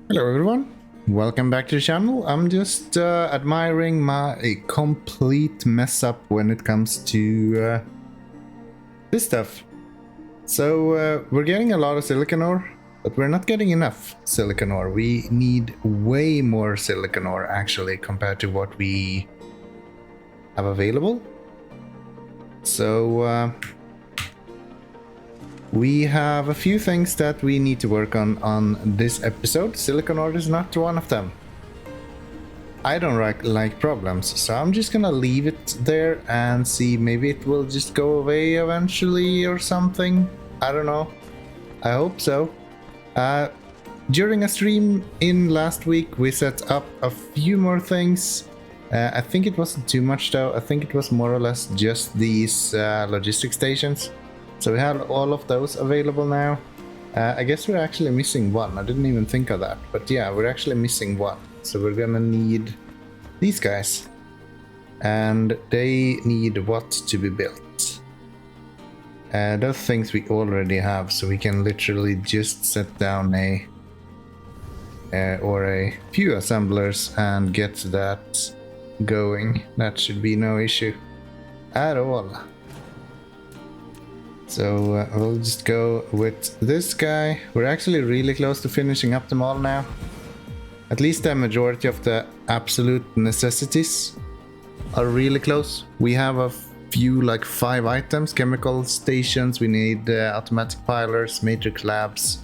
Hello everyone, welcome back to the channel. I'm just admiring my complete mess up when it comes to this stuff. So we're getting a lot of silicon ore, but we're not getting enough silicon ore. We need way more silicon ore actually compared to what we have available. So we have a few things that we need to work on this episode. Silicon ore is not one of them. I don't like problems, so I'm just gonna leave it there and see, maybe it will just go away eventually or something. I don't know. I hope so. During a stream in last week, we set up a few more things. I think it wasn't too much though. I think it was more or less just these logistic stations. So we have all of those available now. I guess we're actually missing one. I didn't even think of that. But yeah, we're actually missing one. So we're gonna need these guys. And they need what to be built? Those things we already have. So we can literally just set down a few assemblers and get that going. That should be no issue at all. So we'll just go with this guy. We're actually really close to finishing up them all now. At least the majority of the absolute necessities are really close. We have a few, like 5 items: chemical stations, we need automatic pilers, matrix labs,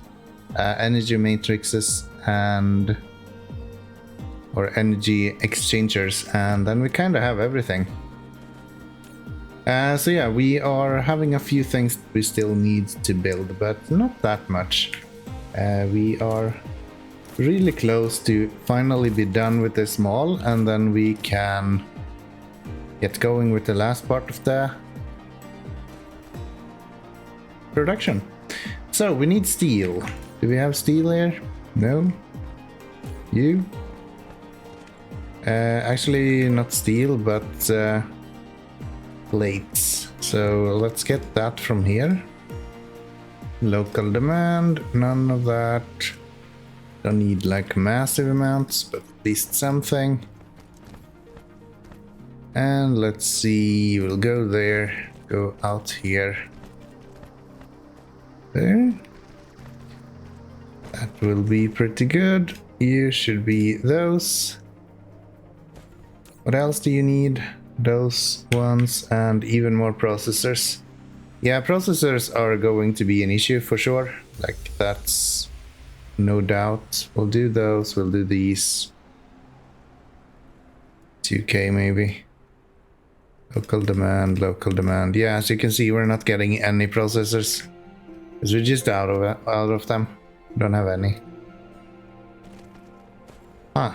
energy matrices, and energy exchangers, and then we kind of have everything. So yeah, we are having a few things we still need to build, but not that much. We are really close to finally be done with this mall, and then we can get going with the last part of the production. So we need steel. Do we have steel here? No? You? Actually not steel, but plates. So let's get that from here. Local demand, none of that. Don't need like massive amounts, but at least something. And let's see, we'll go there, go out here. There. That will be pretty good. You should be those. What else do you need? Those ones, and even more processors. Yeah, processors are going to be an issue for sure. Like, that's no doubt. We'll do those, we'll do these. 2K maybe. Local demand. Yeah, as you can see, we're not getting any processors, because we're just out of them. Don't have any. So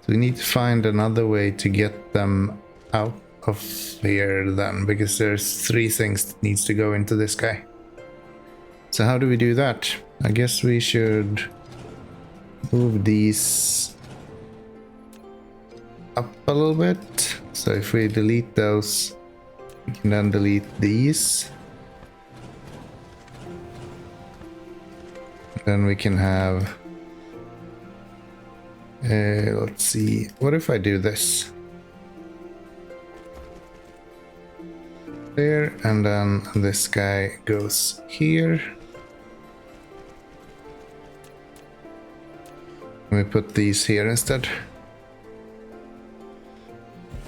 we need to find another way to get them out of here then, because there's 3 things that needs to go into this guy. So how do we do that? I guess we should move these up a little bit. So if we delete those, we can then delete these. Then we can have let's see, what if I do this? There, and then this guy goes here. We put these here instead.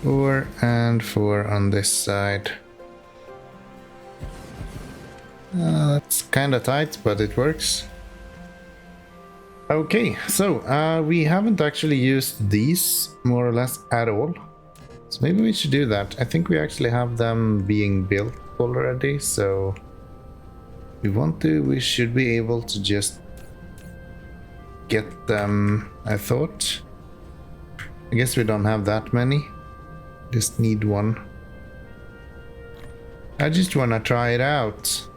4 and 4 on this side. That's kind of tight, but it works. Okay, so we haven't actually used these more or less at all. So maybe we should do that. I think we actually have them being built already, so we should be able to just get them, I thought. I guess we don't have that many. Just need one. I just want to try it out.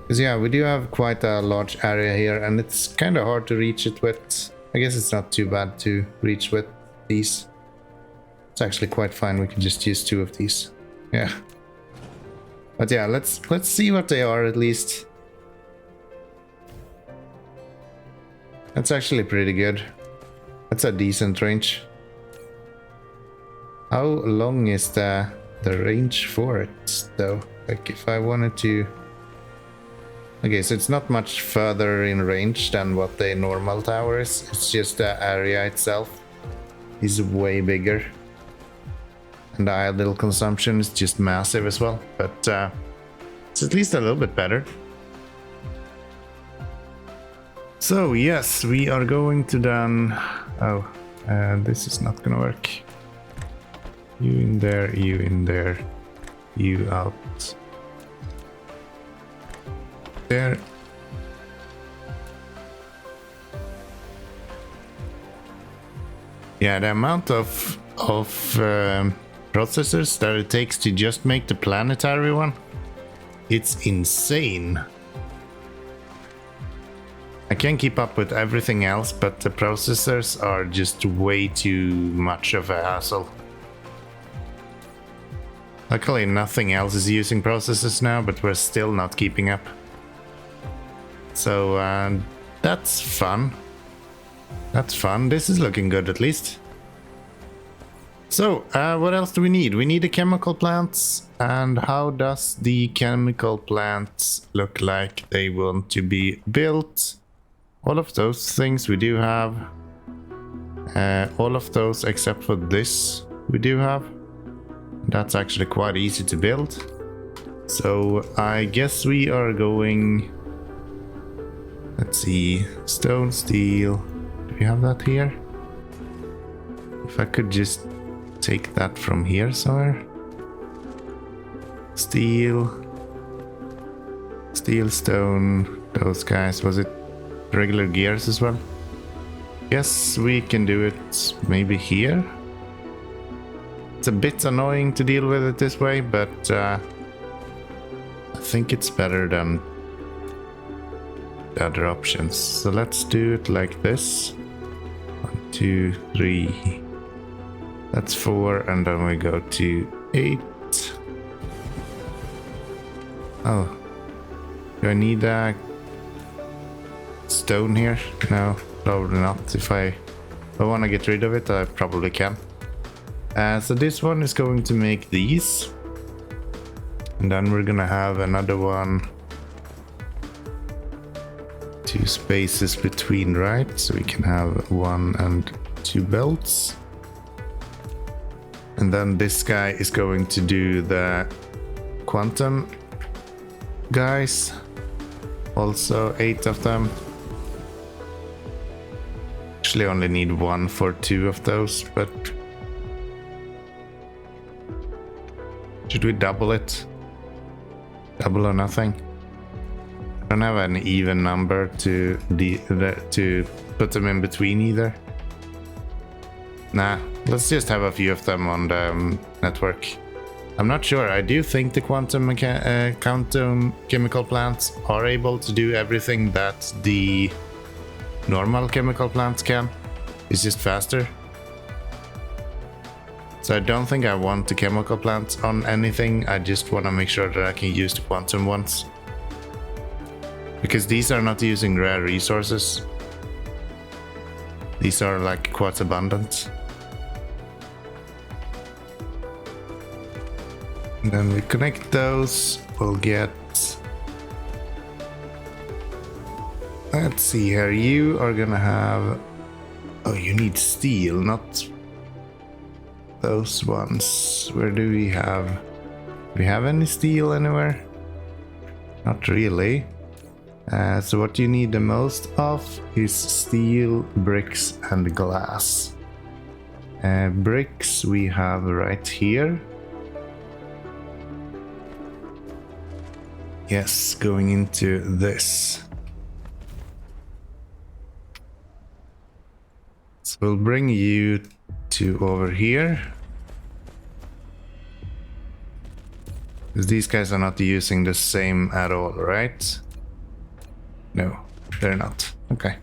Because yeah, we do have quite a large area here, and it's kind of hard to reach it with. I guess it's not too bad to reach with these. It's actually quite fine. We can just use 2 of these. Yeah. But yeah, let's see what they are at least. That's actually pretty good. That's a decent range. How long is the range for it though? Like if I wanted to... Okay, so it's not much further in range than what the normal tower is. It's just the area itself is way bigger. And the idle consumption is just massive as well. But it's at least a little bit better. So yes, we are going to then... Oh, this is not gonna work. You in there, you in there, you out there. Yeah, the amount of processors that it takes to just make the planetary one, it's insane. I can't keep up with everything else, but the processors are just way too much of a hassle. Luckily nothing else is using processors now, but we're still not keeping up. So that's fun. That's fun. This is looking good at least. So what else do we need? We need the chemical plants. And how does the chemical plants look like they want to be built? All of those things we do have. All of those except for this we do have. That's actually quite easy to build. So I guess we are going... Let's see. Stone, steel. Do we have that here? If I could just take that from here somewhere. Steel. Steel, stone. Those guys. Was it regular gears as well? Yes, we can do it maybe here. It's a bit annoying to deal with it this way, but I think it's better than the other options. So let's do it like this. 1, 2, 3. That's 4, and then we go to 8. Oh, do I need a stone here? No, probably not. If I want to get rid of it, I probably can. So this one is going to make these, and then we're gonna have another one, 2 spaces between, right? So we can have 1 and 2 belts. And then this guy is going to do the quantum guys, also 8 of them. Actually only need 1 for 2 of those, but should we double it? Double or nothing? I don't have an even number to put them in between either. Nah, let's just have a few of them on the network. I'm not sure. I do think the quantum chemical plants are able to do everything that the normal chemical plants can. It's just faster. So I don't think I want the chemical plants on anything. I just want to make sure that I can use the quantum ones. Because these are not using rare resources. These are like quite abundant. And then we connect those. We'll get... Let's see here. You are gonna have... Oh, you need steel, not... those ones. Where do we have? Do we have any steel anywhere? Not really. So what you need the most of is steel, bricks, and glass. Bricks we have right here. Yes, going into this. So we'll bring you to over here. Because these guys are not using the same at all, right? No, they're not. Okay.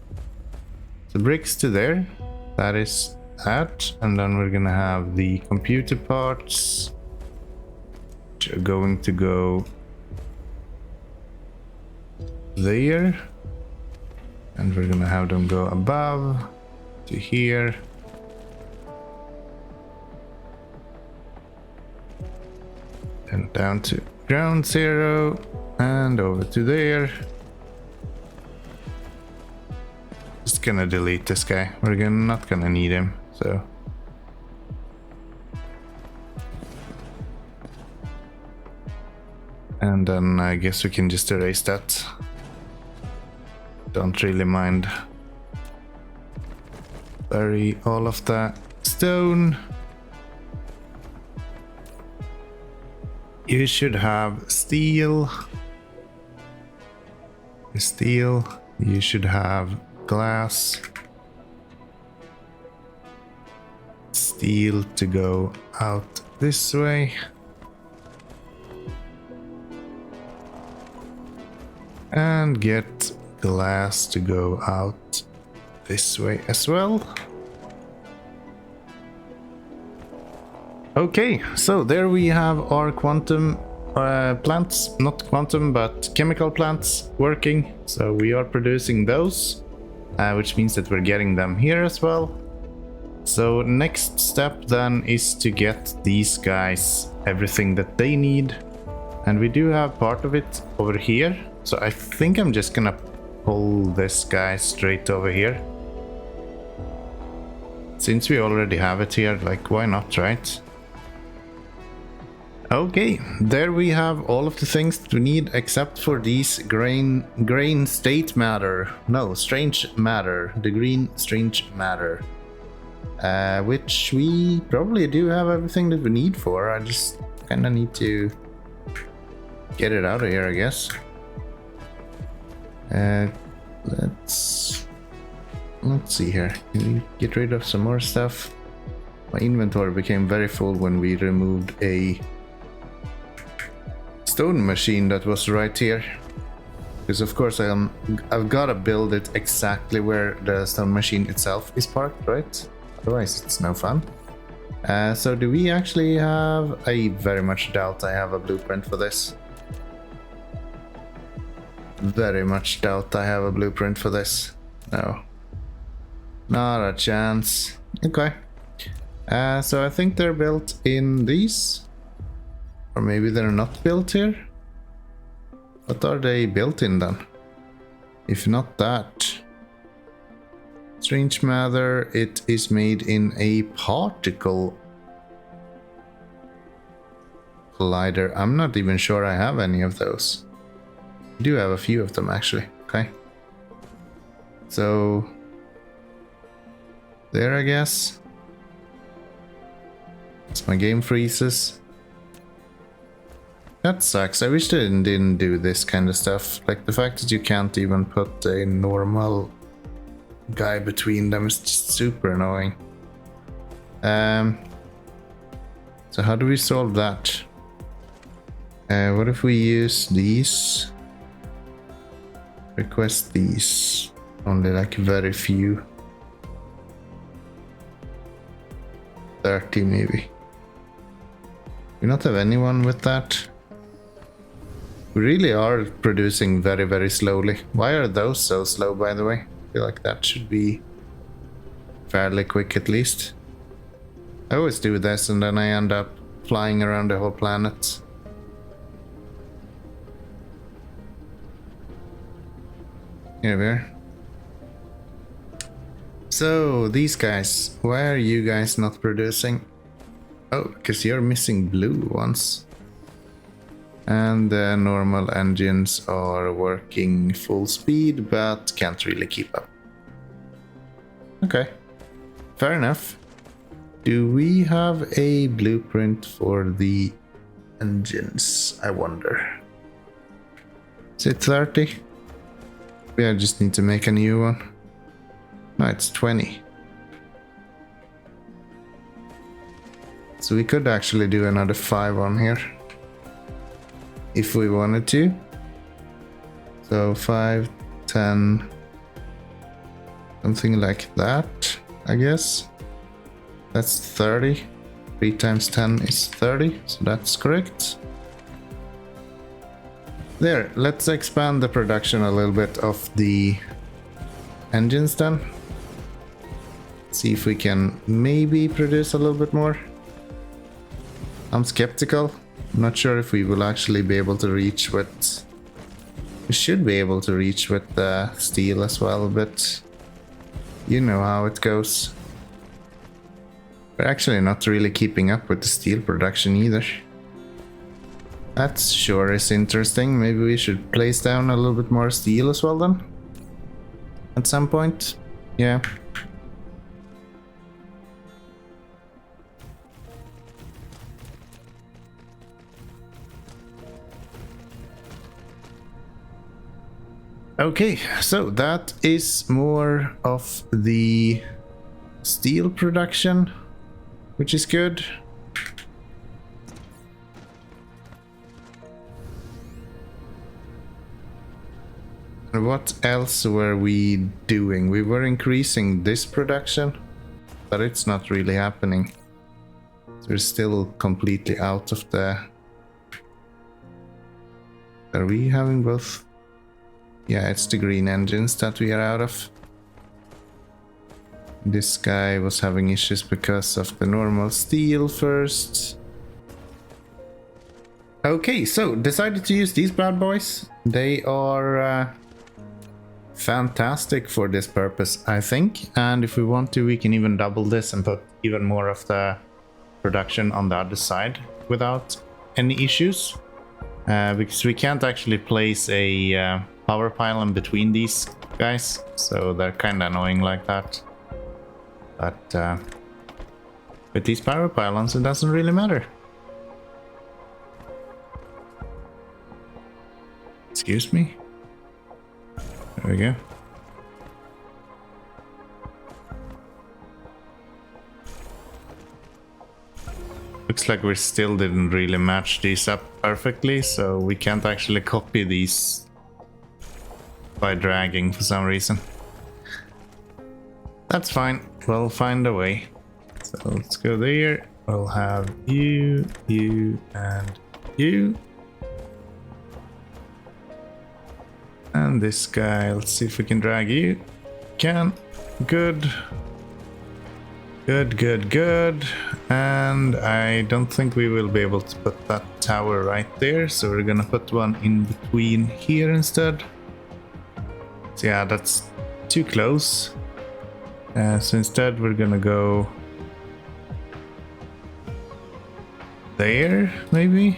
So bricks to there. That is that. And then we're gonna have the computer parts, which are going to go there. And we're gonna have them go above to here. And down to ground zero and over to there. Just gonna delete this guy. We're not gonna need him, so. And then I guess we can just erase that. Don't really mind. Bury all of the stone. You should have steel. Steel. You should have glass. Steel to go out this way. And get glass to go out this way as well. Okay, so there we have our quantum plants, not quantum but chemical plants working. So we are producing those, which means that we're getting them here as well. So next step then is to get these guys everything that they need, and we do have part of it over here. So I think I'm just gonna pull this guy straight over here. Since we already have it here, like, why not, right? Okay, there we have all of the things that we need except for these grain state matter. No, strange matter. The green strange matter. Which we probably do have everything that we need for. I just kinda need to get it out of here, I guess. Let's see here. Can we get rid of some more stuff? My inventory became very full when we removed a stone machine that was right here. Because of course I've got to build it exactly where the stone machine itself is parked, right? Otherwise it's no fun. So do we actually have... I very much doubt I have a blueprint for this. Very much doubt I have a blueprint for this. No. Not a chance. Okay. So I think they're built in these. Or maybe they're not built here. What are they built in then? If not that. Strange matter, it is made in a particle collider. I'm not even sure I have any of those. I do have a few of them actually. Okay. So there, I guess. As my game freezes. That sucks. I wish they didn't do this kind of stuff. Like the fact that you can't even put a normal guy between them is just super annoying. So how do we solve that? What if we use these? Request these. Only like very few. 30 maybe. We not have anyone with that. We really are producing very, very slowly. Why are those so slow, by the way? I feel like that should be fairly quick at least. I always do this and then I end up flying around the whole planet. Here we are. So, these guys, why are you guys not producing? Oh, because you're missing blue ones. And the normal engines are working full speed, but can't really keep up. Okay, fair enough. Do we have a blueprint for the engines, I wonder? Is it 30? Yeah, I just need to make a new one. No, it's 20. So we could actually do another 5 on here. If we wanted to. So 5, 10. Something like that, I guess. That's 30. 3 times 10 is 30, so that's correct. There, let's expand the production a little bit of the engines then. See if we can maybe produce a little bit more. I'm skeptical. I'm not sure if we will actually be able to reach with... We should be able to reach with the steel as well, but you know how it goes. We're actually not really keeping up with the steel production either. That sure is interesting. Maybe we should place down a little bit more steel as well then? At some point? Yeah. Okay, so that is more of the steel production, which is good. What else were we doing? We were increasing this production, but it's not really happening. We're still completely out of the... Are we having both? Yeah, it's the green engines that we are out of. This guy was having issues because of the normal steel first. Okay, so decided to use these bad boys. They are fantastic for this purpose, I think. And if we want to, we can even double this and put even more of the production on the other side without any issues. Because we can't actually place a power pylon between these guys, so they're kind of annoying like that. But with these power pylons, it doesn't really matter. Excuse me. There we go. Looks like we still didn't really match these up perfectly, so we can't actually copy these by dragging for some reason. That's fine, we'll find a way. So let's go there. We'll have you, you, and you. And this guy, let's see if we can drag you. Can. Good. Good, good, good. And I don't think we will be able to put that tower right there, so we're gonna put one in between here instead. So yeah, that's too close. So instead we're gonna go there, maybe?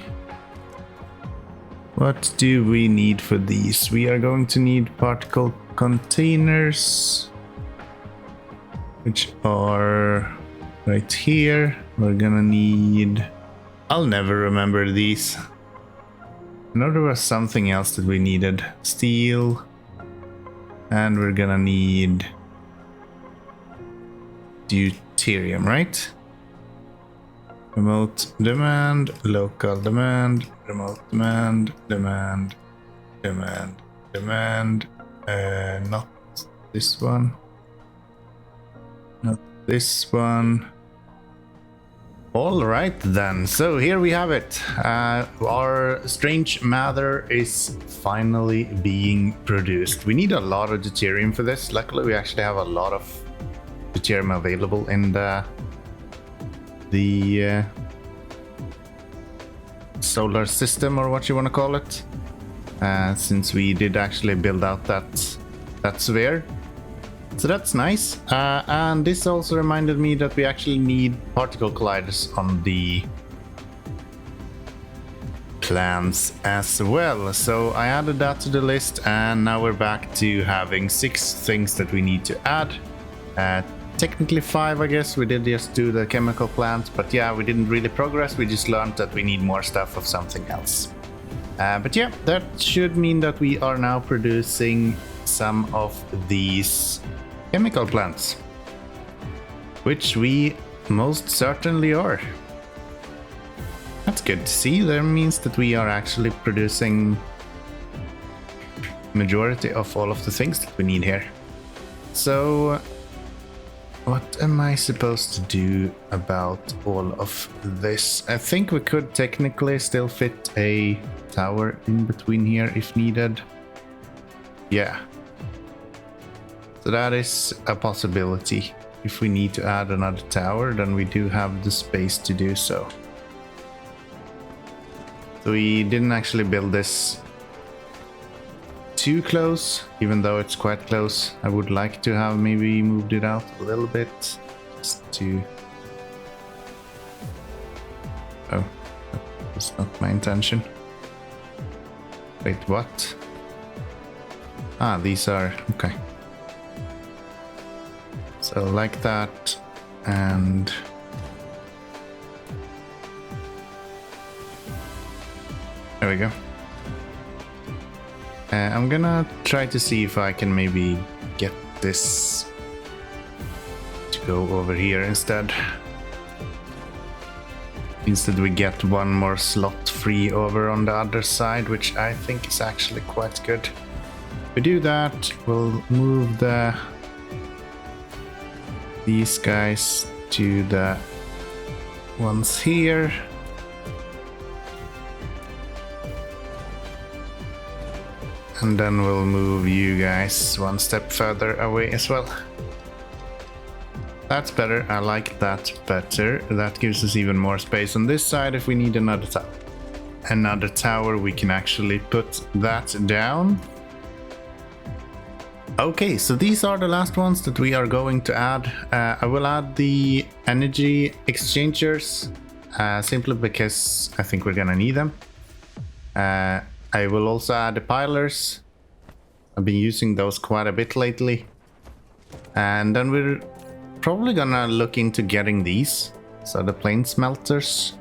What do we need for these? We are going to need particle containers, which are right here. We're gonna need... I'll never remember these. I know there was something else that we needed. Steel. And we're gonna need deuterium, right? Remote demand, local demand, remote demand, demand, demand, demand. Not this one. Not this one. All right then, so here we have it. Our strange matter is finally being produced. We need a lot of deuterium for this. Luckily we actually have a lot of deuterium available in the solar system, or what you want to call it, since we did actually build out that sphere. So that's nice. And this also reminded me that we actually need particle colliders on the plans as well. So I added that to the list, and now we're back to having 6 things that we need to add. Technically 5, I guess. We did just do the chemical plant, but yeah, we didn't really progress. We just learned that we need more stuff of something else. But yeah, that should mean that we are now producing some of these chemical plants, which we most certainly are. That's good to see. That means that we are actually producing majority of all of the things that we need here. So what am I supposed to do about all of this? I think we could technically still fit a tower in between here if needed. Yeah. So So that is a possibility. If we need to add another tower, then we do have the space to do so. So we didn't actually build this too close, even though it's quite close. I would like to have maybe moved it out a little bit, just to... Oh, that's not my intention. Wait, what? Ah, these are... okay. So like that, and... there we go. I'm gonna try to see if I can maybe get this to go over here instead. Instead we get one more slot free over on the other side, which I think is actually quite good. If we do that, we'll move these guys to the ones here. And then we'll move you guys one step further away as well. That's better. I like that better. That gives us even more space on this side if we need another tower. We can actually put that down. Okay, so these are the last ones that we are going to add. I will add the energy exchangers simply because I think we're gonna need them. I will also add the pilers. I've been using those quite a bit lately. And then we're probably gonna look into getting these. So the plane smelters,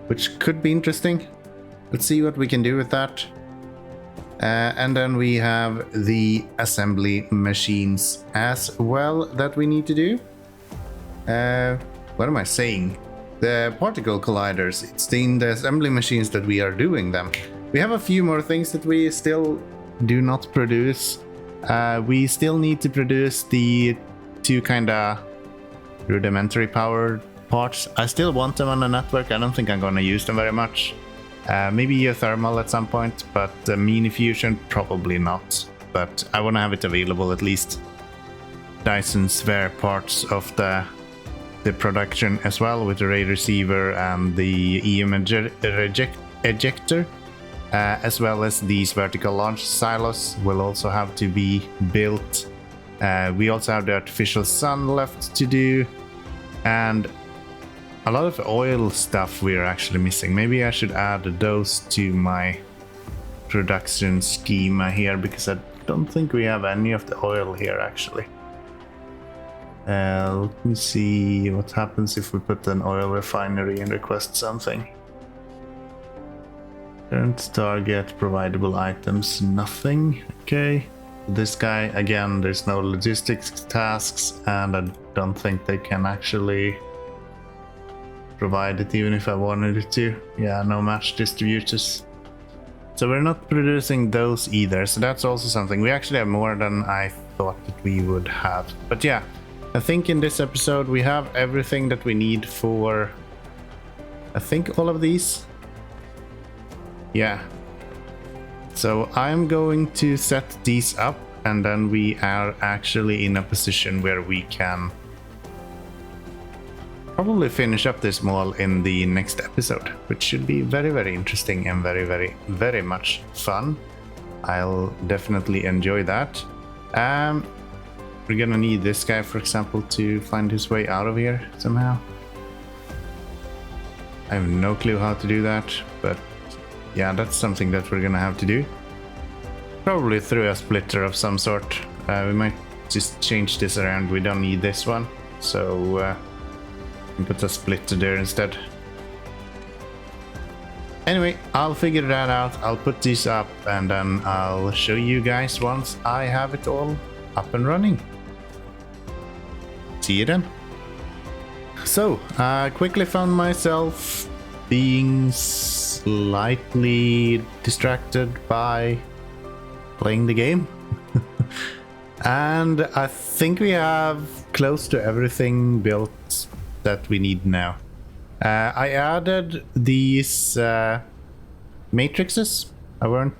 which could be interesting. Let's see what we can do with that. And then we have the assembly machines as well that we need to do. What am I saying? The particle colliders. It's in the assembly machines that we are doing them. We have a few more things that we still do not produce. We still need to produce the two kind of rudimentary power parts. I still want them on the network. I don't think I'm going to use them very much. Maybe geothermal at some point, but mini fusion probably not. But I want to have it available at least. Dyson Sphere parts of the production as well, with the ray receiver and the EM ejector. As well as these vertical launch silos will also have to be built. We also have the artificial sun left to do, and a lot of oil stuff we're actually missing. Maybe I should add those to my production schema here, because I don't think we have any of the oil here actually. Let me see what happens if we put an oil refinery and request something. Current target, providable items, nothing. Okay. This guy, again, there's no logistics tasks, and I don't think they can actually provide it even if I wanted it to. Yeah, no match distributors. So we're not producing those either. So that's also something. We actually have more than I thought that we would have. But yeah, I think in this episode we have everything that we need for, I think, all of these. Yeah. So I'm going to set these up, and then we are actually in a position where we can probably finish up this mall in the next episode, which should be very, very interesting and very, very, very much fun. I'll definitely enjoy that. We're gonna need this guy, for example, to find his way out of here somehow. I have no clue how to do that, but yeah, that's something that we're gonna have to do. Probably through a splitter of some sort. We might just change this around. We don't need this one, so put a splitter there instead. Anyway, I'll figure that out. I'll put these up, and then I'll show you guys once I have it all up and running. See you then. So, I quickly found myself being slightly distracted by playing the game. And I think we have close to everything built that we need now. I added these matrices. I weren't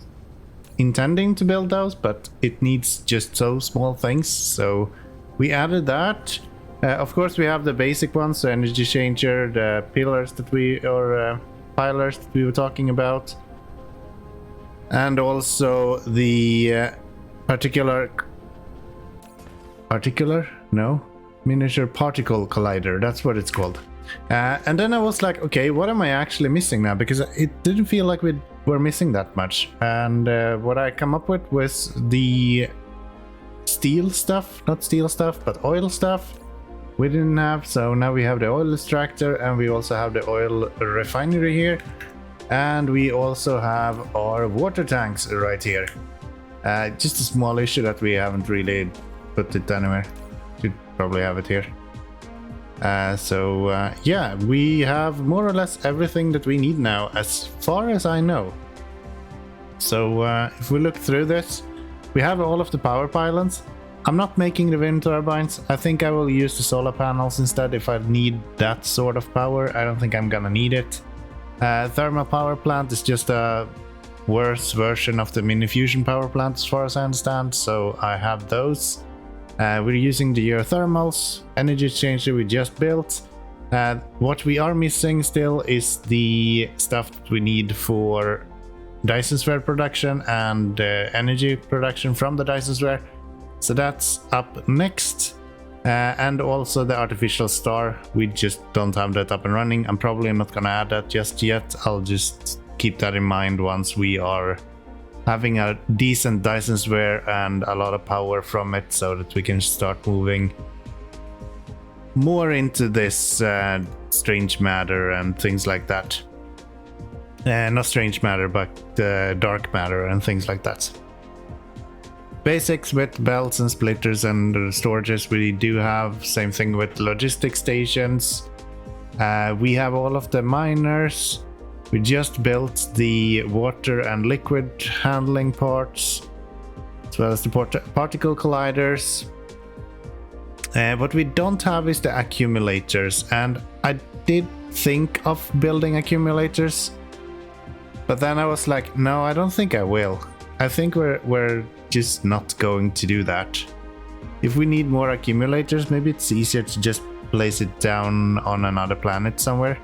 intending to build those, but it needs just so small things, so we added that. Of course, we have the basic ones, so energy changer, the pillars that pillars that we were talking about, and also the miniature particle collider. That's what it's called. And then I was like, okay, what am I actually missing now? Because it didn't feel like we were missing that much. And what I come up with was the steel stuff, not steel stuff, but oil stuff. We didn't have, so now we have the oil extractor, and we also have the oil refinery here, and we also have our water tanks right here. Just a small issue that we haven't really put it anywhere. Should probably have it here. Yeah, we have more or less everything that we need now, as far as I know. So if we look through this, we have all of the power pylons. I'm not making the wind turbines. I think I will use the solar panels instead if I need that sort of power. I don't think I'm gonna need it. Thermal power plant is just a worse version of the mini fusion power plant as far as I understand, so I have those. We're using the geothermals, energy changer we just built. What we are missing still is the stuff that we need for Dyson Sphere production and energy production from the Dyson Sphere. So that's up next. And also the artificial star, we just don't have that up and running. I'm probably not gonna add that just yet. I'll just keep that in mind once we are having a decent Dyson Sphere and a lot of power from it, so that we can start moving more into this strange matter and things like that. Not strange matter, but dark matter and things like that. Basics with belts and splitters and storages we do have. Same thing with logistic stations. We have all of the miners. We just built the water and liquid handling parts, as well as the particle colliders. What we don't have is the accumulators, and I did think of building accumulators, but then I was like, no, I don't think I will. I think we're just not going to do that. If we need more accumulators, maybe it's easier to just place it down on another planet somewhere,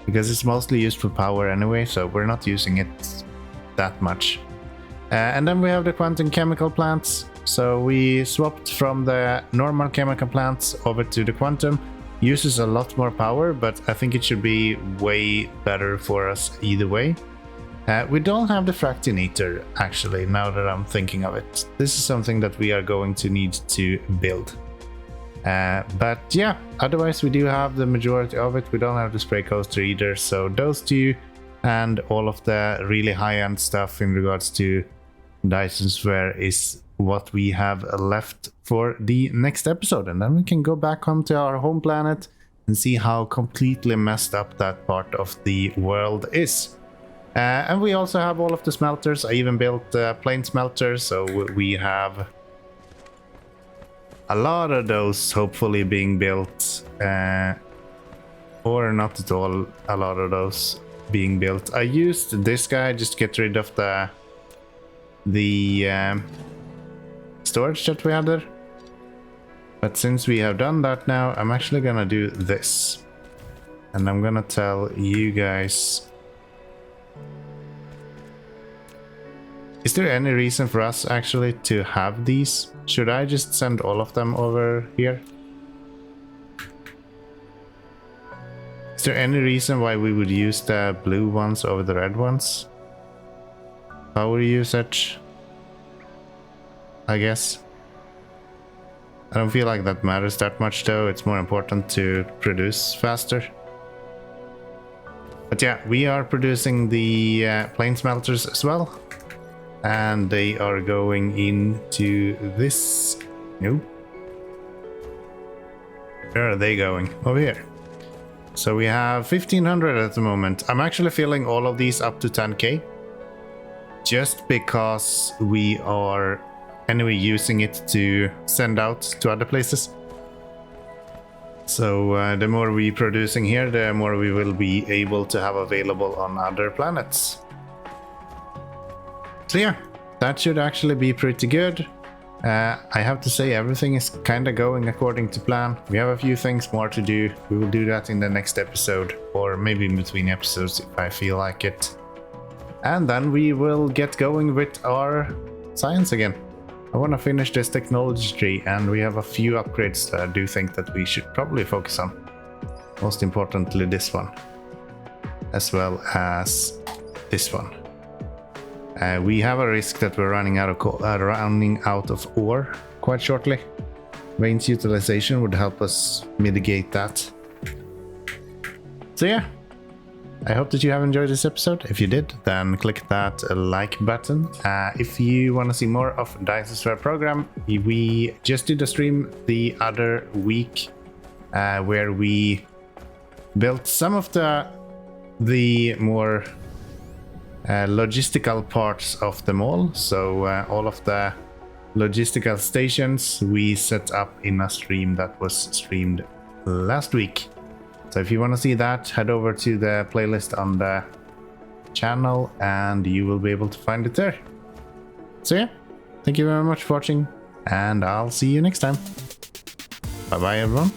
because it's mostly used for power anyway, so we're not using it that much. And then we have the quantum chemical plants. So we swapped from the normal chemical plants over to the quantum. Uses a lot more power, but I think it should be way better for us either way. We don't have the fractinator, actually, now that I'm thinking of it. This is something that we are going to need to build. But yeah, otherwise we do have the majority of it. We don't have the spray coaster either, so those two and all of the really high-end stuff in regards to Dyson Sphere is what we have left for the next episode. And then we can go back home to our home planet and see how completely messed up that part of the world is. And we also have all of the smelters. I even built a plane smelter, so we have a lot of those hopefully being built, or not at all a lot of those being built. I used this guy just to get rid of the storage that we had there, but since we have done that now, I'm actually gonna do this, and I'm gonna tell you guys. Is there any reason for us actually to have these? Should I just send all of them over here? Is there any reason why we would use the blue ones over the red ones? Power usage, I guess. I don't feel like that matters that much though. It's more important to produce faster. But yeah, we are producing the plane smelters as well. And they are going into this. No. Where are they going? Over here. So we have 1500 at the moment. I'm actually filling all of these up to 10k. Just because we are anyway using it to send out to other places. So the more we're producing here, the more we will be able to have available on other planets. So yeah, that should actually be pretty good. I have to say everything is kind of going according to plan. We have a few things more to do. We will do that in the next episode, or maybe in between episodes if I feel like it. And then we will get going with our science again. I want to finish this technology tree, and we have a few upgrades that I do think that we should probably focus on. Most importantly, this one, as well as this one. We have a risk that we're running out of ore quite shortly. Veins utilization would help us mitigate that. So yeah, I hope that you have enjoyed this episode. If you did, then click that like button. If you want to see more of Dyson Sphere Program, we just did a stream the other week where we built some of the more logistical parts of them all. So all of the logistical stations we set up in a stream that was streamed last week. So if you want to see that, head over to the playlist on the channel and you will be able to find it there. So yeah, thank you very much for watching, and I'll see you next time. Bye bye everyone.